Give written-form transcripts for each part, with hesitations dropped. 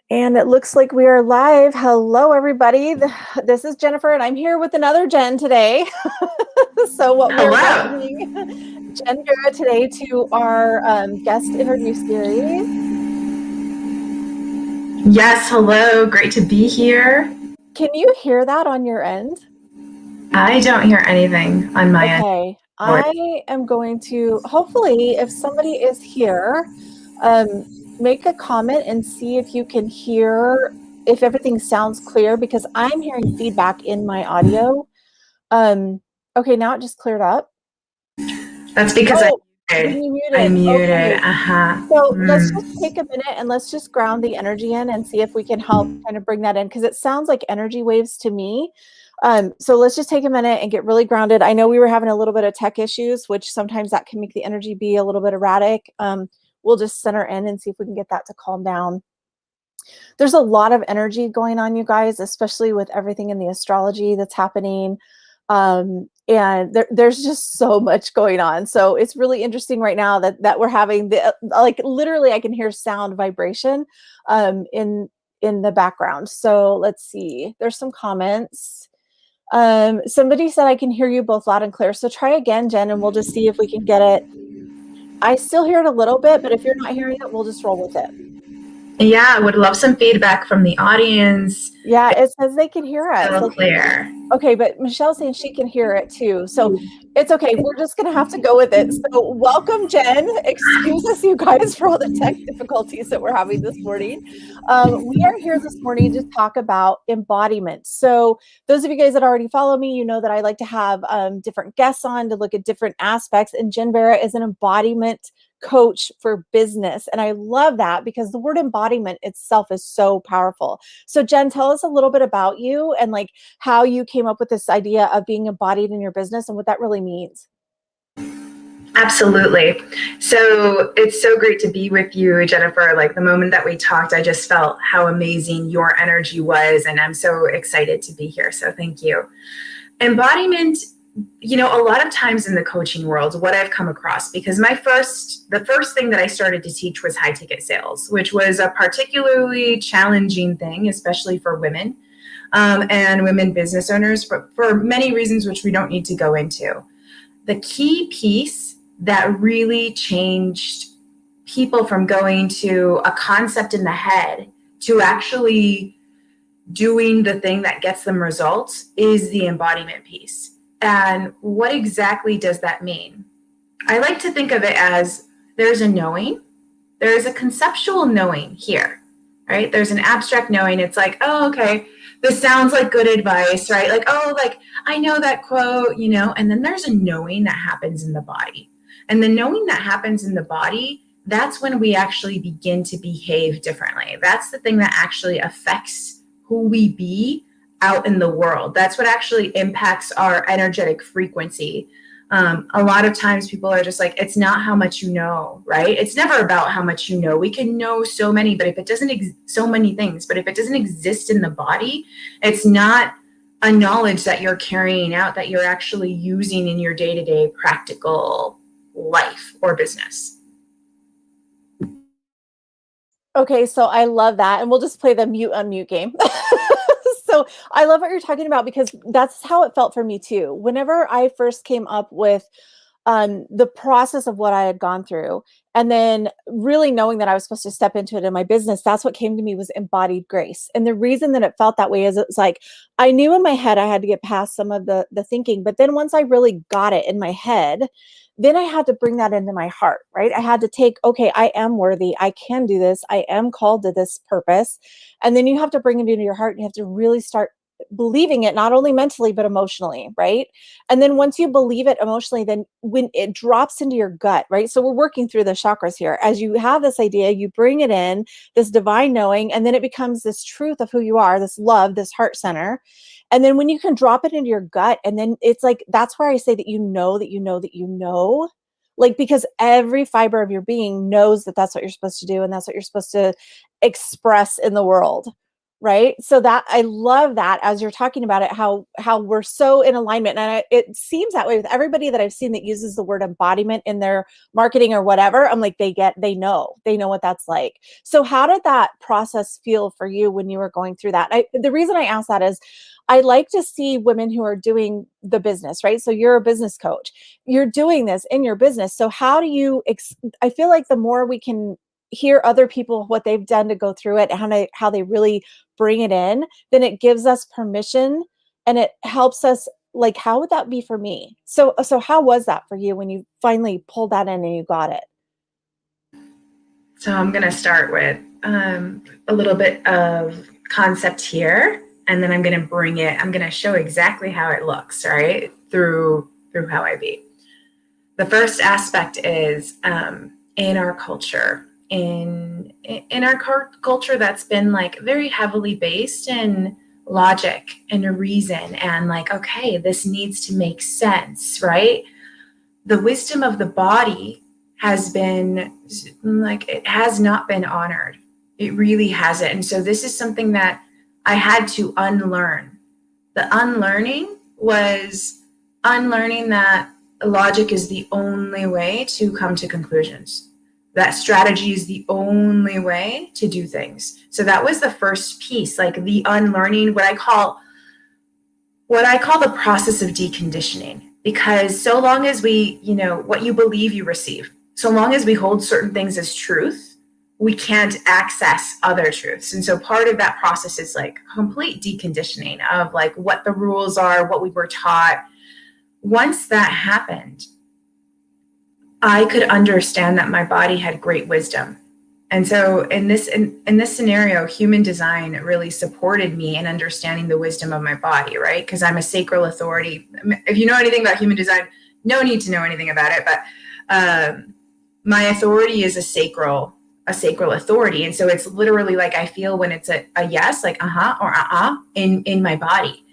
And it looks like we are live. Hello, everybody. This is Jennifer, and I'm here with another Jen today. So what we are Hello. welcoming Jen Vera today to our guest interview series. Yes, hello. Great to be here. Can you hear that on your end? I don't hear anything on my end. Okay. I am going to, hopefully, if somebody is here, make a comment and see if you can hear, if everything sounds clear, because I'm hearing feedback in my audio. Um, okay, now it just cleared up. That's because Oh, muted. then you I muted. muted. Okay. Uh-huh. So let's just take a minute and let's just ground the energy in and see if we can help kind of bring that in, because it sounds like energy waves to me. So let's just take a minute and get really grounded. I know we were having a little bit of tech issues, which sometimes that can make the energy be a little bit erratic. We'll just center in and see if we can get that to calm down. There's a lot of energy going on, you guys, especially with everything in the astrology that's happening. And there's just so much going on. So it's really interesting right now that we're having the like literally I can hear sound vibration in the background. So let's see. There's some comments. Somebody said I can hear you both loud and clear. So try again, Jen, and we'll just see if we can get it. I still hear it a little bit, but if you're not hearing it, we'll just roll with it. Yeah, I would love some feedback from the audience. Yeah, it says they can hear us. So clear. Okay, but Michelle's saying she can hear it too. So it's okay. We're just going to have to go with it. So welcome, Jen. Excuse us, you guys, for all the tech difficulties that we're having this morning. We are here this morning to talk about embodiment. So those of you guys that already follow me, you know that I like to have different guests on to look at different aspects. And Jen Vera is an embodiment coach for business. And I love that because the word embodiment itself is so powerful. So Jen, tell us a little bit about you and like how you came up with this idea of being embodied in your business and what that really means. Absolutely. So it's so great to be with you, Jennifer. Like the moment that we talked, I just felt how amazing your energy was. And I'm so excited to be here. So thank you. Embodiment, a lot of times in the coaching world, what I've come across, because the first thing that I started to teach was high ticket sales, which was a particularly challenging thing, especially for women and women business owners, for many reasons, which we don't need to go into. The key piece that really changed people from going to a concept in the head to actually doing the thing that gets them results is the embodiment piece. And what exactly does that mean? I like to think of it as there's a knowing, there's a conceptual knowing here, right? There's an abstract knowing. It's like, oh, okay, this sounds like good advice, right? Like, oh, like I know that quote, and then there's a knowing that happens in the body. And the knowing that happens in the body, that's when we actually begin to behave differently. That's the thing that actually affects who we be out in the world. That's what actually impacts our energetic frequency. A lot of times people are just like, it's not how much you know, right? It's never about how much you know. We can know so many, but if it doesn't, so many things, but if it doesn't exist in the body, it's not a knowledge that you're carrying out, that you're actually using in your day-to-day practical life or business. Okay, so I love that. And we'll just play the mute unmute game. So I love what you're talking about because that's how it felt for me too. Whenever I first came up with the process of what I had gone through, and then really knowing that I was supposed to step into it in my business, that's what came to me was embodied grace. And the reason that it felt that way is it's like I knew in my head I had to get past some of the thinking, but then once I really got it in my head, then I had to bring that into my heart, right? I had to take, okay, I am worthy. I can do this. I am called to this purpose. And then you have to bring it into your heart and you have to really start believing it, not only mentally, but emotionally, right? And then once you believe it emotionally, then when it drops into your gut, right? So we're working through the chakras here. As you have this idea, you bring it in, this divine knowing, and then it becomes this truth of who you are, this love, this heart center. And then when you can drop it into your gut, and then it's like, that's where I say that you know that you know that you know, like, because every fiber of your being knows that that's what you're supposed to do and that's what you're supposed to express in the world. right? So that I love that as you're talking about it, how we're so in alignment. And it seems that way with everybody that I've seen that uses the word embodiment in their marketing or whatever. I'm like, they know what that's like. So how did that process feel for you when you were going through that? The reason I ask that is I like to see women who are doing the business, right? So you're a business coach, you're doing this in your business. So how do you, I feel like the more we can hear other people, what they've done to go through it, and how they really bring it in, then it gives us permission and it helps us. Like, how would that be for me? So how was that for you when you finally pulled that in and you got it? So I'm going to start with a little bit of concept here, and then I'm going to show exactly how it looks, right? Through how I be. The first aspect is in our culture, in our culture that's been like very heavily based in logic and reason and like, okay, this needs to make sense, right? The wisdom of the body has been like, it has not been honored. It really hasn't. And so this is something that I had to unlearn. The unlearning was unlearning that logic is the only way to come to conclusions, that strategy is the only way to do things. So that was the first piece, like the unlearning, what I call the process of deconditioning. Because so long as we, what you believe you receive, so long as we hold certain things as truth, we can't access other truths. And so part of that process is like complete deconditioning of like what the rules are, what we were taught. Once that happened, I could understand that my body had great wisdom. And so in this scenario, human design really supported me in understanding the wisdom of my body, right? Because I'm a sacral authority. If you know anything about human design, no need to know anything about it, but my authority is a sacral authority. And so it's literally like I feel when it's a yes, like or in my body.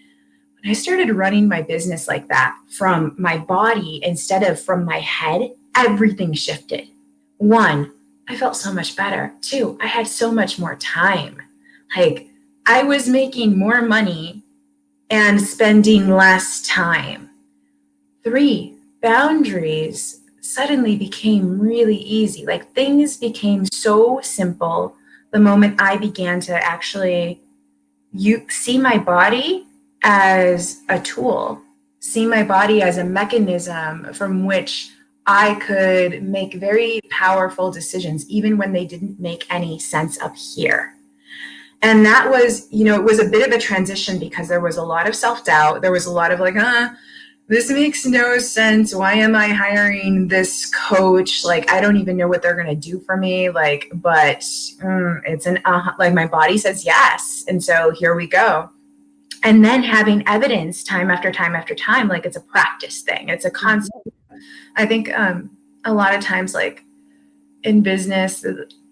When I started running my business like that from my body instead of from my head, everything shifted. One, I felt so much better. Two, I had so much more time. Like I was making more money and spending less time. Three, boundaries suddenly became really easy. Like things became so simple the moment I began to actually see my body as a tool, see my body as a mechanism from which I could make very powerful decisions, even when they didn't make any sense up here. And that was, it was a bit of a transition because there was a lot of self-doubt. There was a lot of like, this makes no sense. Why am I hiring this coach? Like, I don't even know what they're going to do for me. Like, but it's like my body says yes. And so here we go. And then having evidence time after time after time, like it's a practice thing. It's a concept. I think a lot of times, like in business,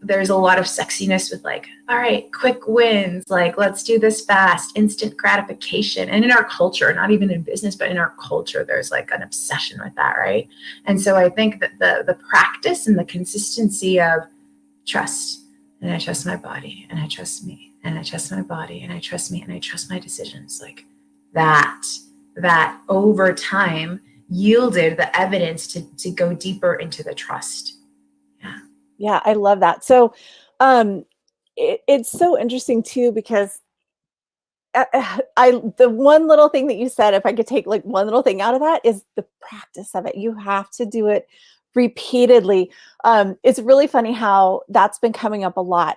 there's a lot of sexiness with like, all right, quick wins, like let's do this fast, instant gratification. And in our culture, not even in business, but in our culture, there's like an obsession with that, right? And so I think that the practice and the consistency of trust, and I trust my body, and I trust me, and I trust my body, and I trust me, and I trust my decisions, like that over time yielded the evidence to go deeper into the trust. Yeah, I love that. So it's so interesting too, because the one little thing that you said, if I could take like one little thing out of that, is the practice of it. You have to do it repeatedly. It's really funny how that's been coming up a lot,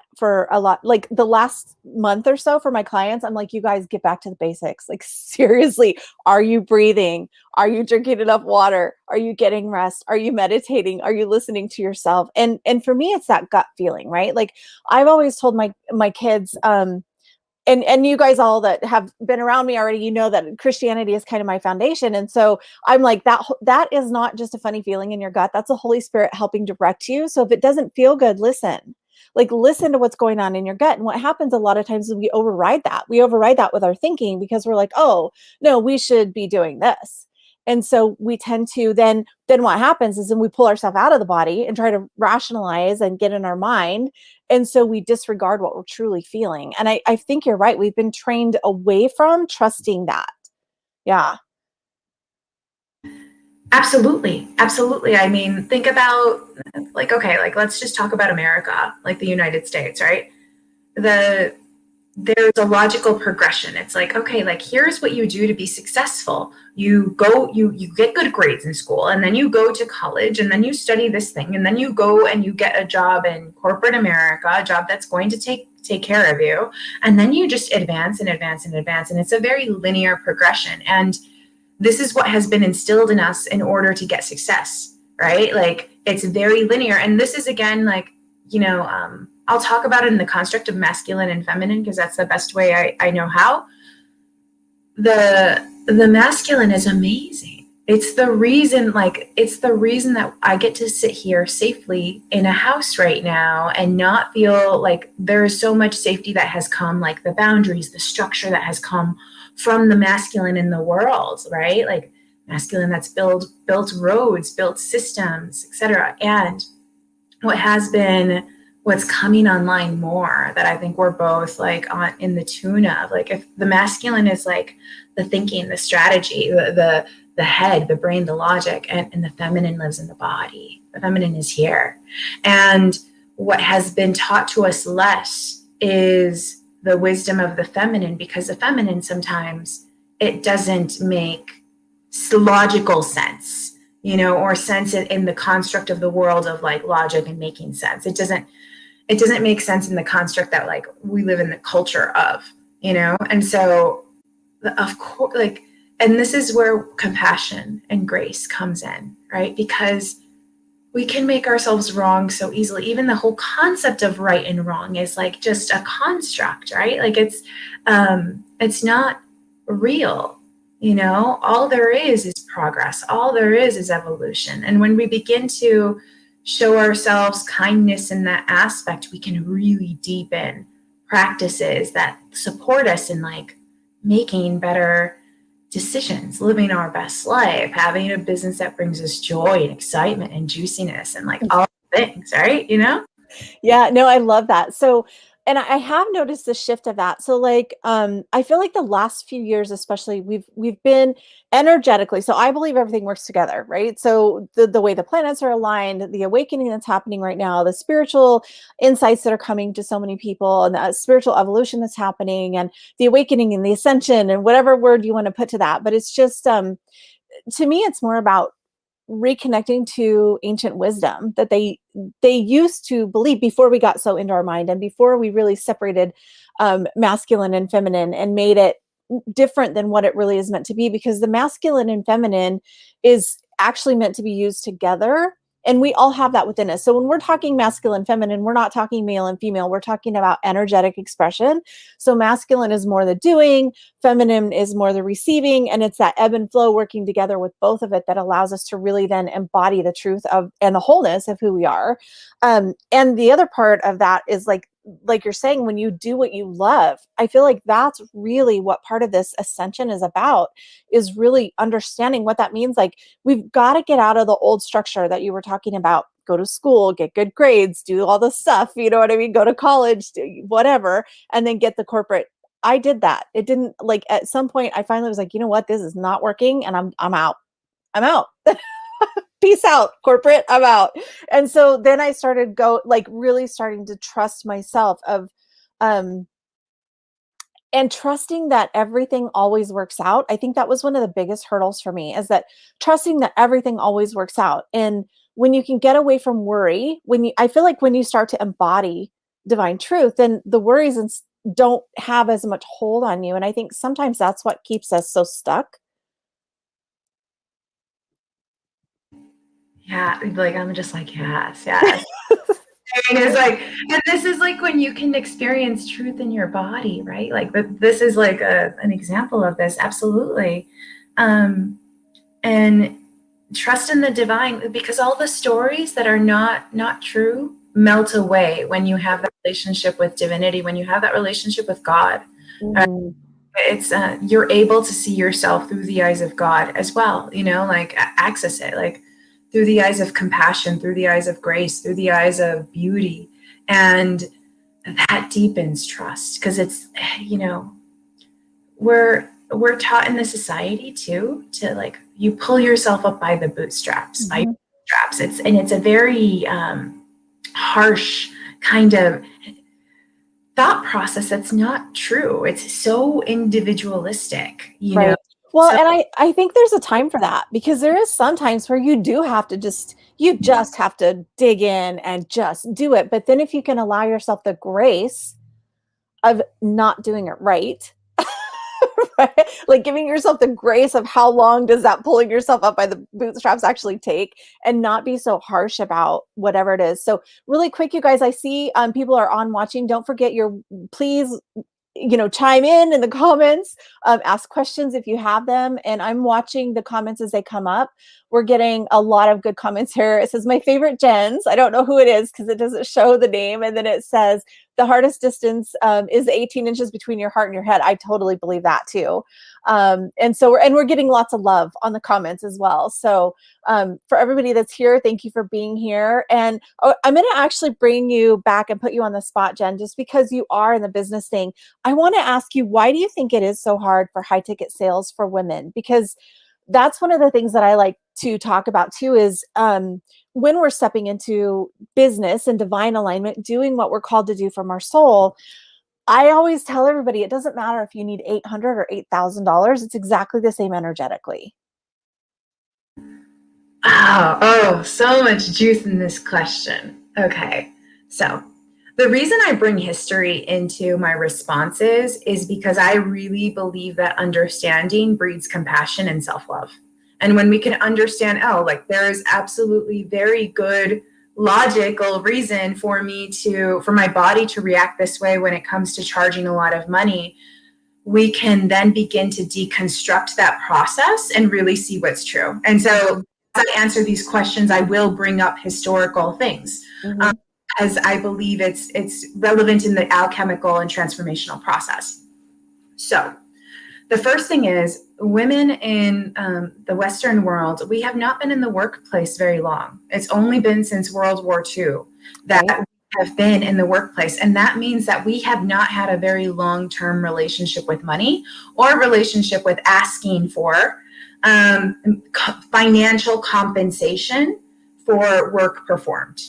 like the last month or so for my clients. I'm like, you guys get back to the basics. Like seriously, are you breathing? Are you drinking enough water? Are you getting rest? Are you meditating? Are you listening to yourself? And for me, it's that gut feeling, right? Like I've always told my kids, and you guys all that have been around me already, you know that Christianity is kind of my foundation. And so I'm like, that is not just a funny feeling in your gut. That's the Holy Spirit helping direct you. So if it doesn't feel good, listen to what's going on in your gut. And what happens a lot of times is we override that with our thinking, because we're like, oh no, we should be doing this. And so we tend to then what happens is then we pull ourselves out of the body and try to rationalize and get in our mind. And so we disregard what we're truly feeling. And I think you're right. We've been trained away from trusting that. Yeah. Absolutely. Absolutely. I mean, think about like, okay, like let's just talk about America, like the United States, right? There's a logical progression. It's like, okay, like here's what you do to be successful. You go, you get good grades in school, and then you go to college, and then you study this thing, and then you go and you get a job in corporate America, a job that's going to take care of you. And then you just advance and advance and advance. And it's a very linear progression. And this is what has been instilled in us in order to get success, right? Like it's very linear. And this is again, like, I'll talk about it in the construct of masculine and feminine, because that's the best way I know how. The masculine is amazing. It's the reason that I get to sit here safely in a house right now and not feel like there is so much safety that has come, like the boundaries, the structure that has come from the masculine in the world, right? Like masculine that's built roads, built systems, etc. And what's coming online more that I think we're both like in the tune of, like if the masculine is like the thinking, the strategy, the head, the brain, the logic, and the feminine lives in the body. The feminine is here. And what has been taught to us less is the wisdom of the feminine, because the feminine sometimes it doesn't make logical sense, or sense in the construct of the world of like logic and making sense. It doesn't make sense in the construct that like we live in the culture of, and so of course, like, and this is where compassion and grace comes in, right? Because we can make ourselves wrong so easily. Even the whole concept of right and wrong is like just a construct, right? Like it's not real. All there is progress. All there is evolution. And when we begin to show ourselves kindness in that aspect, we can really deepen practices that support us in like making better decisions, living our best life, having a business that brings us joy and excitement and juiciness and like all things, right? Yeah, no, I love that. So, and I have noticed the shift of that. So like, I feel like the last few years, especially we've been energetically. So I believe everything works together, right? So the way the planets are aligned, the awakening that's happening right now, the spiritual insights that are coming to so many people, and the spiritual evolution that's happening, and the awakening and the ascension, and whatever word you want to put to that. But it's just, to me, it's more about reconnecting to ancient wisdom that they used to believe before we got so into our mind, and before we really separated masculine and feminine and made it different than what it really is meant to be, because the masculine and feminine is actually meant to be used together. And we all have that within us. So when we're talking masculine, feminine, we're not talking male and female. We're talking about energetic expression. So masculine is more the doing, feminine is more the receiving. And it's that ebb and flow working together with both of it that allows us to really then embody the truth of and the wholeness of who we are. And the other part of that is like you're saying, when you do what you love, I feel like that's really what part of this ascension is about, is really understanding what that means. Like we've got to get out of the old structure that you were talking about. Go to school, get good grades, do all the stuff, you know what I mean? Go to college, do whatever, and then get the corporate. I did that. It didn't, like, at some point I finally was like, you know what, this is not working, and I'm out. I'm out. Peace out, corporate, I'm out. And so then I started really starting to trust myself um and trusting that everything always works out. I think that was one of the biggest hurdles for me, is that trusting that everything always works out. And when you can get away from worry, I feel like when you start to embody divine truth, then the worries don't have as much hold on you. And I think sometimes that's what keeps us so stuck. Yeah, like I'm just like, yes. And it's like, and this is like when you can experience truth in your body, right? Like, but this is like an example of this, absolutely. And trust in the divine, because all the stories that are not true melt away when you have that relationship with divinity, when you have that relationship with God. Mm. it's you're able to see yourself through the eyes of God as well, you know, like access it, like through the eyes of compassion, through the eyes of grace, through the eyes of beauty. And that deepens trust, because it's, you know, we're taught in the society too to like, you pull yourself up by the bootstraps, by bootstraps. It's a very harsh kind of thought process that's not true. It's so individualistic, you know. Well, So, and I think there's a time for that, because there is some times where you do have to you just have to dig in and just do it. But then if you can allow yourself the grace of not doing it right, right? Like giving yourself the grace of how long does that pulling yourself up by the bootstraps actually take, and not be so harsh about whatever it is. So really quick, you guys, I see people are on watching. Don't forget please, you know, chime in the comments, ask questions if you have them. And I'm watching the comments as they come up. We're getting a lot of good comments here. It says, my favorite Jens. I don't know who it is because it doesn't show the name. And then it says, the hardest distance is 18 inches between your heart and your head. I totally believe that too. And so we're getting lots of love on the comments as well. So for everybody that's here, thank you for being here. And I'm going to actually bring you back and put you on the spot, Jen, just because you are in the business thing. I want to ask you, why do you think it is so hard for high ticket sales for women? Because that's one of the things that I like to talk about too, is when we're stepping into business and divine alignment, doing what we're called to do from our soul. I always tell everybody, it doesn't matter if you need $800 or $8,000. It's exactly the same energetically. oh, so much juice in this question. Okay. So the reason I bring history into my responses is because I really believe that understanding breeds compassion and self-love. And when we can understand, oh, like there is absolutely very good logical reason for my body to react this way when it comes to charging a lot of money, we can then begin to deconstruct that process and really see what's true. And so as I answer these questions, I will bring up historical things. As I believe it's relevant in the alchemical and transformational process. So the first thing is, women in the Western world, we have not been in the workplace very long. It's only been since World War II that we have been in the workplace. And that means that we have not had a very long-term relationship with money or relationship with asking for financial compensation for work performed.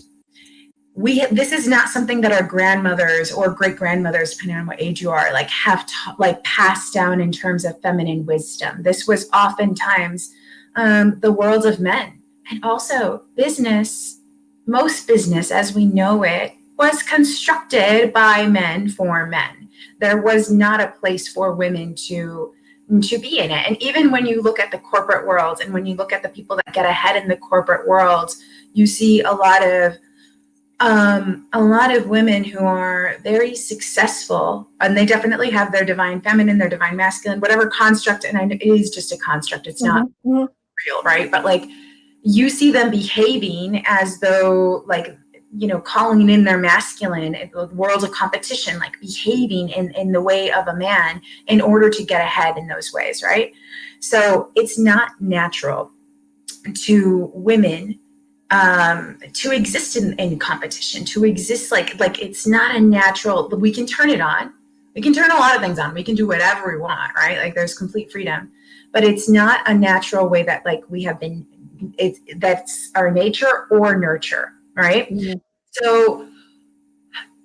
This is not something that our grandmothers or great grandmothers, depending on what age you are, like have passed down in terms of feminine wisdom. This was oftentimes the world of men. And also business, most business as we know it, was constructed by men for men. There was not a place for women to be in it. And even when you look at the corporate world, and when you look at the people that get ahead in the corporate world, you see a lot of women who are very successful, and they definitely have their divine feminine, their divine masculine, whatever construct, and it is just a construct. It's not real, right? But like, you see them behaving as though, like, you know, calling in their masculine in the world of competition, like behaving in the way of a man in order to get ahead in those ways, right? So it's not natural to women to exist in competition, to exist like it's not a natural. We can turn it on. We can turn a lot of things on. We can do whatever we want, right? Like there's complete freedom, but it's not a natural way that like we have been. That's our nature or nurture, right? So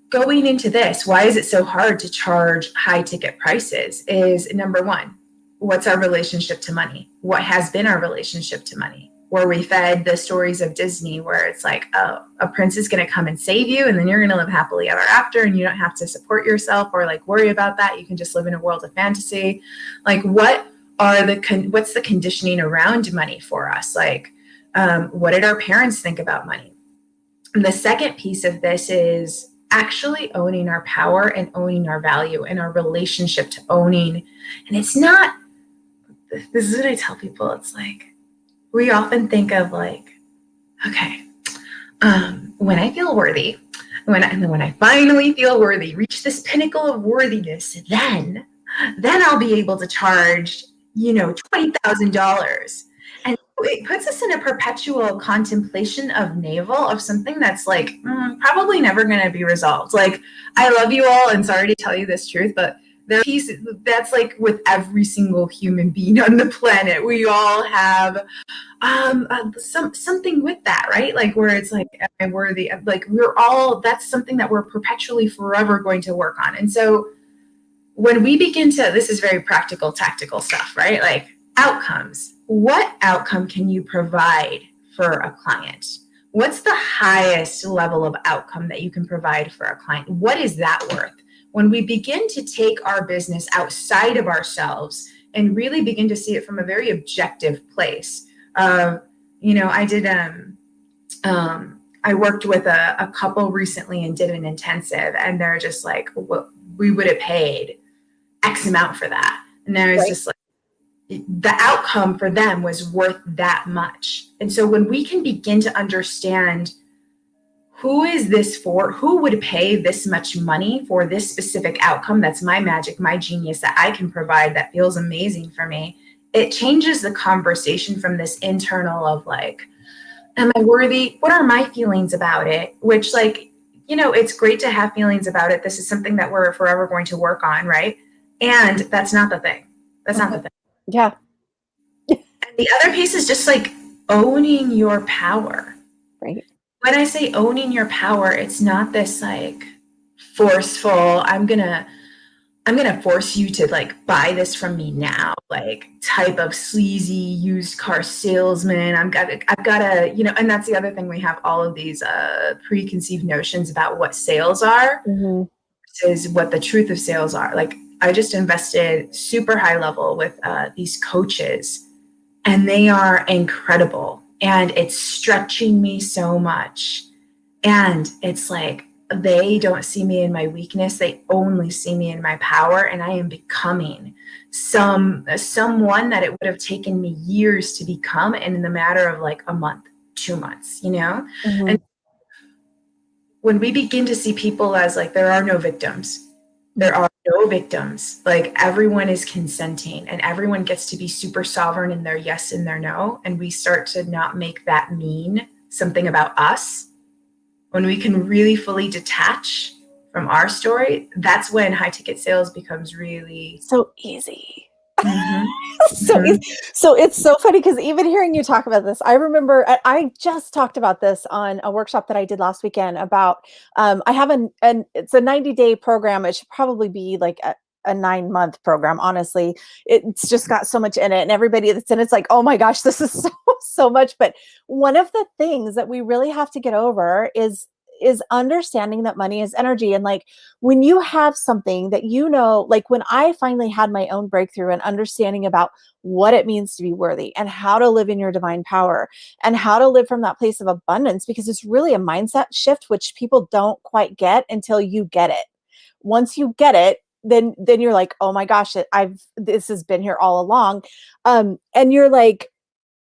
going into this, why is it so hard to charge high ticket prices? Is number one, what's our relationship to money? What has been our relationship to money? Were we fed the stories of Disney where it's like, oh, a prince is going to come and save you, and then you're going to live happily ever after, and you don't have to support yourself or like worry about that. You can just live in a world of fantasy. Like, what's the conditioning around money for us? Like, what did our parents think about money? And the second piece of this is actually owning our power and owning our value and our relationship to owning. And it's not, this is what I tell people. It's like, we often think of like, okay, when I feel worthy, when I finally feel worthy, reach this pinnacle of worthiness, then then I'll be able to charge, $20,000. And it puts us in a perpetual contemplation of navel of something that's like probably never going to be resolved. Like, I love you all and sorry to tell you this truth, but there pieces that's like with every single human being on the planet. We all have something with that, right? Like where it's like, am I worthy? Like that's something that we're perpetually forever going to work on. And so when we begin to, this is very practical, tactical stuff, right? Like outcomes. What outcome can you provide for a client? What's the highest level of outcome that you can provide for a client? What is that worth? When we begin to take our business outside of ourselves and really begin to see it from a very objective place. I did, I worked with a couple recently and did an intensive, and they're just like, well, we would have paid X amount for that. And there was just like, the outcome for them was worth that much. And so when we can begin to understand who is this for, who would pay this much money for this specific outcome, that's my magic, my genius that I can provide that feels amazing for me, it changes the conversation from this internal of like, am I worthy? What are my feelings about it? Which it's great to have feelings about it. This is something that we're forever going to work on, right? And that's not the thing. That's not the thing. Yeah. And the other piece is just like owning your power. Right. When I say owning your power, it's not this like forceful, I'm gonna force you to like buy this from me now, like type of sleazy used car salesman. I've got to, and that's the other thing. We have all of these preconceived notions about what sales are versus what the truth of sales are. Like, I just invested super high level with these coaches, and they are incredible. And it's stretching me so much. And it's like, they don't see me in my weakness. They only see me in my power. And I am becoming someone that it would have taken me years to become, and in the matter of like a month, 2 months, And when we begin to see people as like, there are no victims, like everyone is consenting and everyone gets to be super sovereign in their yes and their no. And we start to not make that mean something about us. When we can really fully detach from our story, that's when high ticket sales becomes really so easy. Easy. So it's so funny because even hearing you talk about this, I remember I just talked about this on a workshop that I did last weekend about, I have it's a 90-day program. It should probably be like a 9-month program. Honestly, it's just got so much in it, and everybody that's in it's like, oh my gosh, this is so much. But one of the things that we really have to get over is understanding that money is energy. And like, when you have something that, like when I finally had my own breakthrough and understanding about what it means to be worthy and how to live in your divine power and how to live from that place of abundance, because it's really a mindset shift, which people don't quite get until you get it. Once you get it, then you're like, oh my gosh, this has been here all along. And you're like,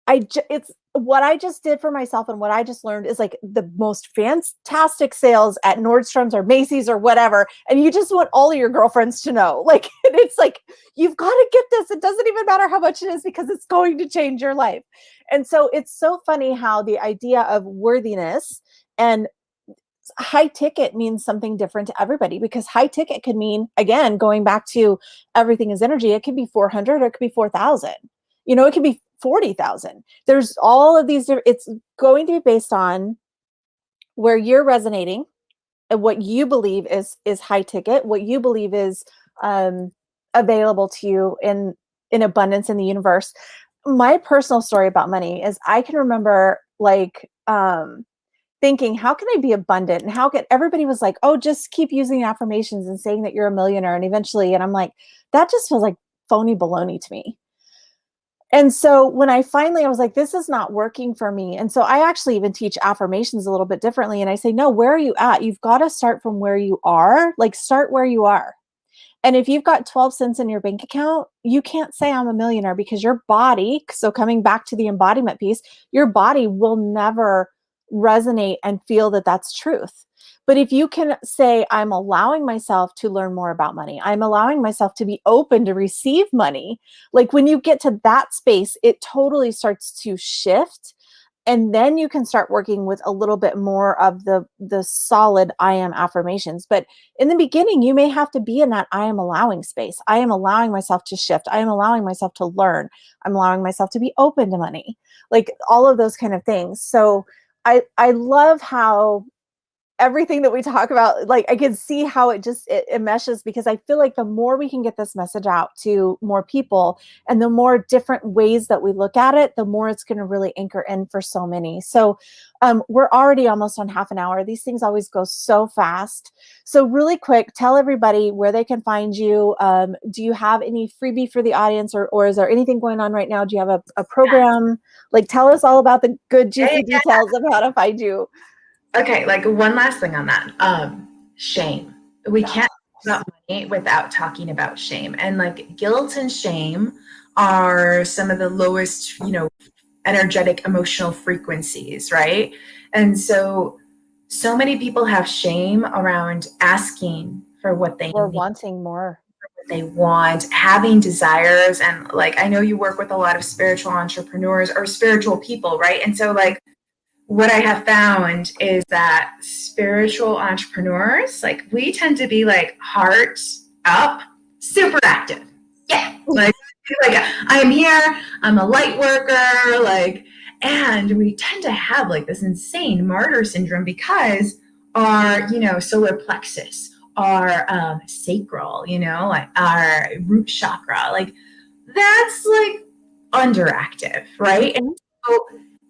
it's what I just did for myself, and what I just learned is like the most fantastic sales at Nordstrom's or Macy's or whatever. And you just want all of your girlfriends to know, like, and it's like, you've got to get this. It doesn't even matter how much it is, because it's going to change your life. And so it's so funny how the idea of worthiness and high ticket means something different to everybody, because high ticket could mean, again, going back to everything is energy. It could be 400 or it could be 4,000. It could be 40,000. There's all of these. It's going to be based on where you're resonating and what you believe is high ticket, what you believe is available to you in abundance in the universe. My personal story about money is I can remember like thinking, how can I be abundant? And how can everybody was like, oh, just keep using affirmations and saying that you're a millionaire. And eventually, and I'm like, that just feels like phony baloney to me. And so when I was like, this is not working for me. And so I actually even teach affirmations a little bit differently. And I say, no, where are you at? You've got to start from where you are. Like, start where you are. And if you've got 12 cents in your bank account, you can't say I'm a millionaire, because your body, so coming back to the embodiment piece, your body will never resonate and feel that that's truth. But if you can say, I'm allowing myself to learn more about money, I'm allowing myself to be open to receive money, like when you get to that space, it totally starts to shift. And then you can start working with a little bit more of the solid I am affirmations. But in the beginning, you may have to be in that I am allowing space. I am allowing myself to shift. I am allowing myself to learn. I'm allowing myself to be open to money, like all of those kind of things. So I love how everything that we talk about, like I can see how it meshes, because I feel like the more we can get this message out to more people and the more different ways that we look at it, the more it's going to really anchor in for so many. So we're already almost on half an hour. These things always go so fast. So really quick, tell everybody where they can find you. Do you have any freebie for the audience, or is there anything going on right now? Do you have a program? Like, tell us all about the good juicy details of how to find you. Okay, like one last thing on that. Shame. We can't talk about money without talking about shame. And like guilt and shame are some of the lowest, energetic emotional frequencies, right? And so many people have shame around asking for what they We're need, wanting more. what they want, having desires. And like, I know you work with a lot of spiritual entrepreneurs or spiritual people, right? And so like, what I have found is that spiritual entrepreneurs, like we tend to be like heart up, super active. Yeah. Like I'm here, I'm a light worker, like, and we tend to have like this insane martyr syndrome because our, solar plexus, our sacral, like our root chakra, like that's like underactive, right? And so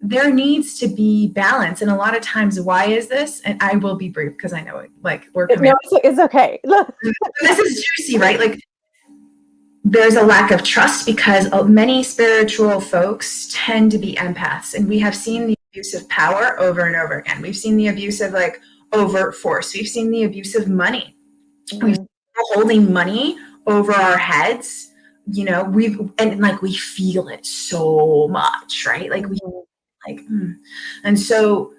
there needs to be balance. And a lot of times, why is this? And I will be brief because I know like we're coming. No, it's okay. This is juicy, right? Like there's a lack of trust because many spiritual folks tend to be empaths. And we have seen the abuse of power over and over again. We've seen the abuse of like overt force. We've seen the abuse of money. Mm-hmm. We've seen holding money over our heads. We feel it so much, right? Like and so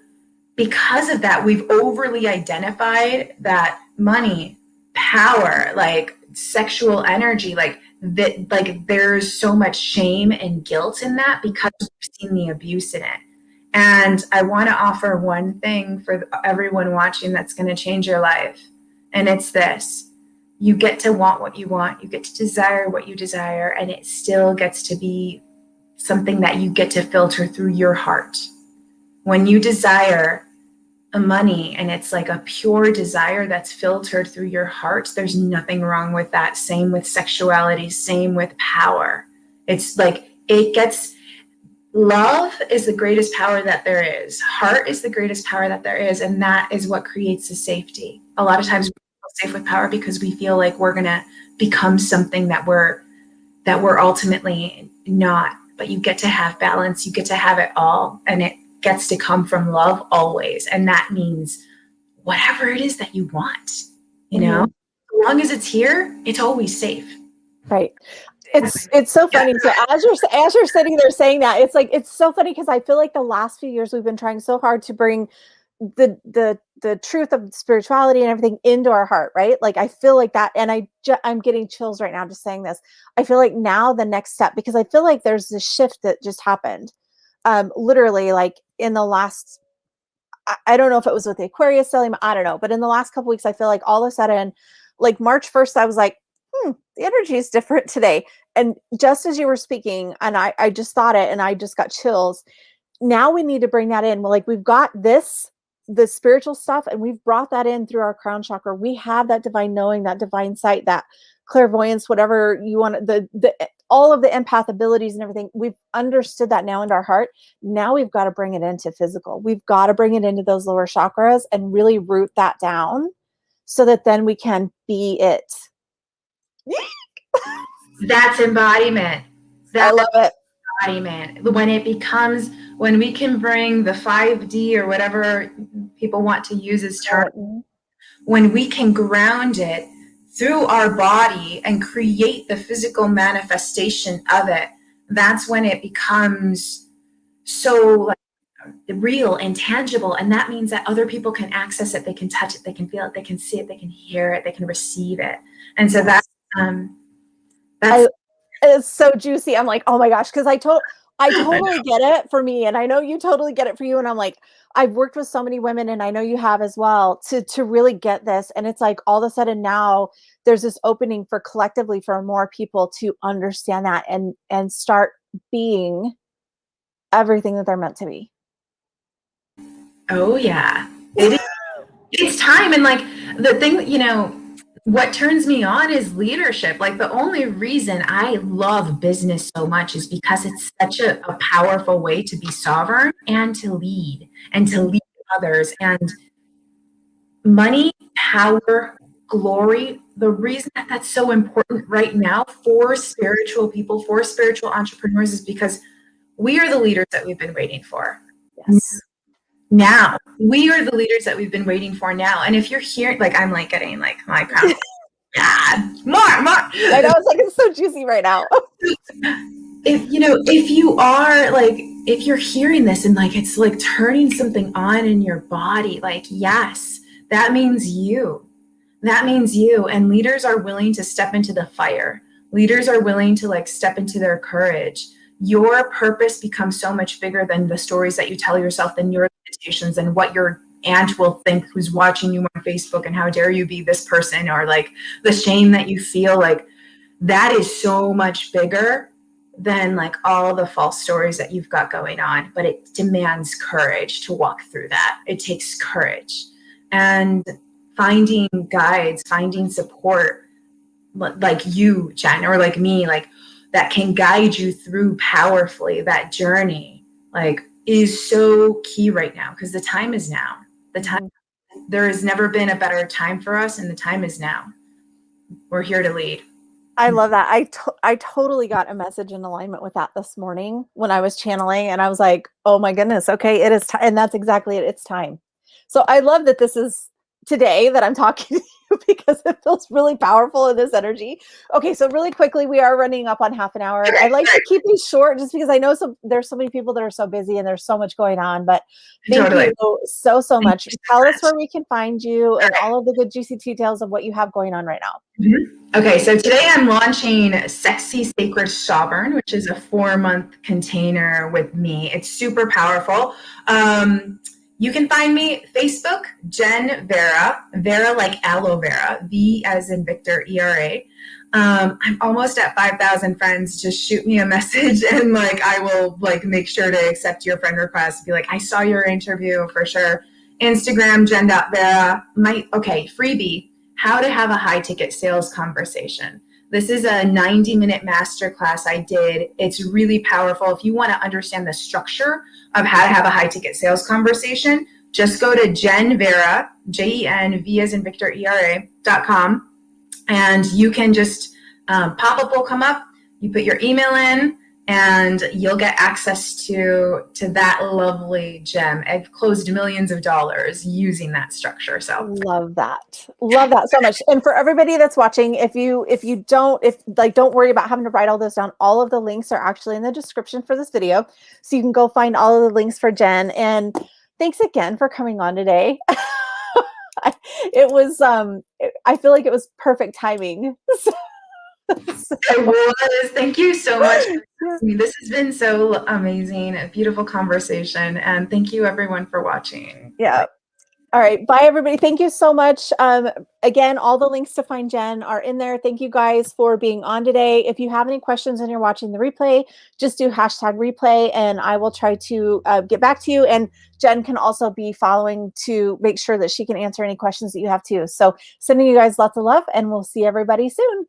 because of that, we've overly identified that money, power, like sexual energy, like that, like there's so much shame and guilt in that because we've seen the abuse in it. And I want to offer one thing for everyone watching that's going to change your life. And it's this. You get to want what you want. You get to desire what you desire. And it still gets to be something that you get to filter through your heart. When you desire a money and it's like a pure desire that's filtered through your heart, there's nothing wrong with that. Same with sexuality, same with power. It's like love is the greatest power that there is. Heart is the greatest power that there is. And that is what creates the safety. A lot of times we feel safe with power because we feel like we're going to become something that we're ultimately not. But you get to have balance. You get to have it all. And it gets to come from love always. And that means whatever it is that you want, as long as it's here, it's always safe. Right. It's so funny. So as you're sitting there saying that, it's like, it's so funny because I feel like the last few years we've been trying so hard to bring the truth of spirituality and everything into our heart, right? Like I feel like that, and I'm getting chills right now just saying this. I feel like now the next step, because I feel like there's this shift that just happened, literally like in the last, I don't know if it was with the Aquarius selling, I don't know, but in the last couple of weeks, I feel like all of a sudden, like March 1st, I was like, the energy is different today. And just as you were speaking, and I just thought it, and I just got chills. Now we need to bring that in. Well, like we've got the spiritual stuff, and we've brought that in through our crown chakra. We have that divine knowing, that divine sight, that clairvoyance, whatever you want, all of the empath abilities and everything. We've understood that now into our heart. Now we've got to bring it into physical. We've got to bring it into those lower chakras and really root that down so that then we can be it. That's embodiment. I love it. Embodiment. When we can bring the 5D or whatever people want to use as term, when we can ground it through our body and create the physical manifestation of it, that's when it becomes so like real and tangible. And that means that other people can access it. They can touch it. They can feel it. They can see it. They can hear it. They can receive it. And so that's it's so juicy. I'm like, oh my gosh. Cause I totally get it for me. And I know you totally get it for you. And I'm like, I've worked with so many women, and I know you have as well, to really get this. And it's like, all of a sudden now there's this opening for collectively for more people to understand that and start being everything that they're meant to be. Oh yeah. It's time. And like the thing, you know, what turns me on is leadership. Like the only reason I love business so much is because it's such a powerful way to be sovereign and to lead others. And money, power, glory, the reason that that's so important right now for spiritual people, for spiritual entrepreneurs, is because we are the leaders that we've been waiting for. Yes. Now we are the leaders that we've been waiting for now. And if you're here, like, I'm like getting like my crown. God, more. I know, it's like, it's so juicy right now. If you are like, if you're hearing this and like, it's like turning something on in your body, like, yes, that means you. And leaders are willing to step into the fire. Leaders are willing to like step into their courage. Your purpose becomes so much bigger than the stories that you tell yourself, than your limitations, and what your aunt will think who's watching you on Facebook, and how dare you be this person, or like the shame that you feel. Like that is so much bigger than like all the false stories that you've got going on. But it demands courage to walk through that. It takes courage, and finding guides, finding support like you, Jen, or like me, like that can guide you through powerfully that journey, like, is so key right now, because the time is now. There has never been a better time for us, and the time is now. We're here to lead. I love that. I totally got a message in alignment with that this morning when I was channeling, and I was like, oh my goodness, okay, it is time. And that's exactly it. It's time. So I love that this is today that I'm talking to you, because it feels really powerful in this energy. Okay, so really quickly, we are running up on half an hour. I like to keep these short just because I know there's so many people that are so busy and there's so much going on. But thank you so much. Tell us where we can find you and all of the good juicy details of what you have going on right now. Okay, so today I'm launching Sexy Sacred Sovereign, which is a 4-month container with me. It's super powerful. You can find me Facebook, Jen Vera, Vera like aloe vera, V as in Victor, ERA. I'm almost at 5,000 friends. Just shoot me a message, and like I will like make sure to accept your friend request. Be like, I saw your interview for sure. Instagram, Jen.Vera. Freebie, how to have a high ticket sales conversation. This is a 90-minute masterclass I did. It's really powerful. If you want to understand the structure of how to have a high ticket sales conversation, just go to Jen Vera, JEN, as in Victor, ERA.com. And you can just pop-up will come up. You put your email in, and you'll get access to that lovely gem. I've closed millions of dollars using that structure. So love that so much. And for everybody that's watching, don't worry about having to write all this down. All of the links are actually in the description for this video, so you can go find all of the links for Jen. And thanks again for coming on today. It was I feel like it was perfect timing. It was. Thank you so much. This has been so amazing, a beautiful conversation. And thank you everyone for watching. Yeah. All right. Bye, everybody. Thank you so much. Again, all the links to find Jen are in there. Thank you guys for being on today. If you have any questions and you're watching the replay, just do #replay, and I will try to get back to you. And Jen can also be following to make sure that she can answer any questions that you have too. So sending you guys lots of love, and we'll see everybody soon.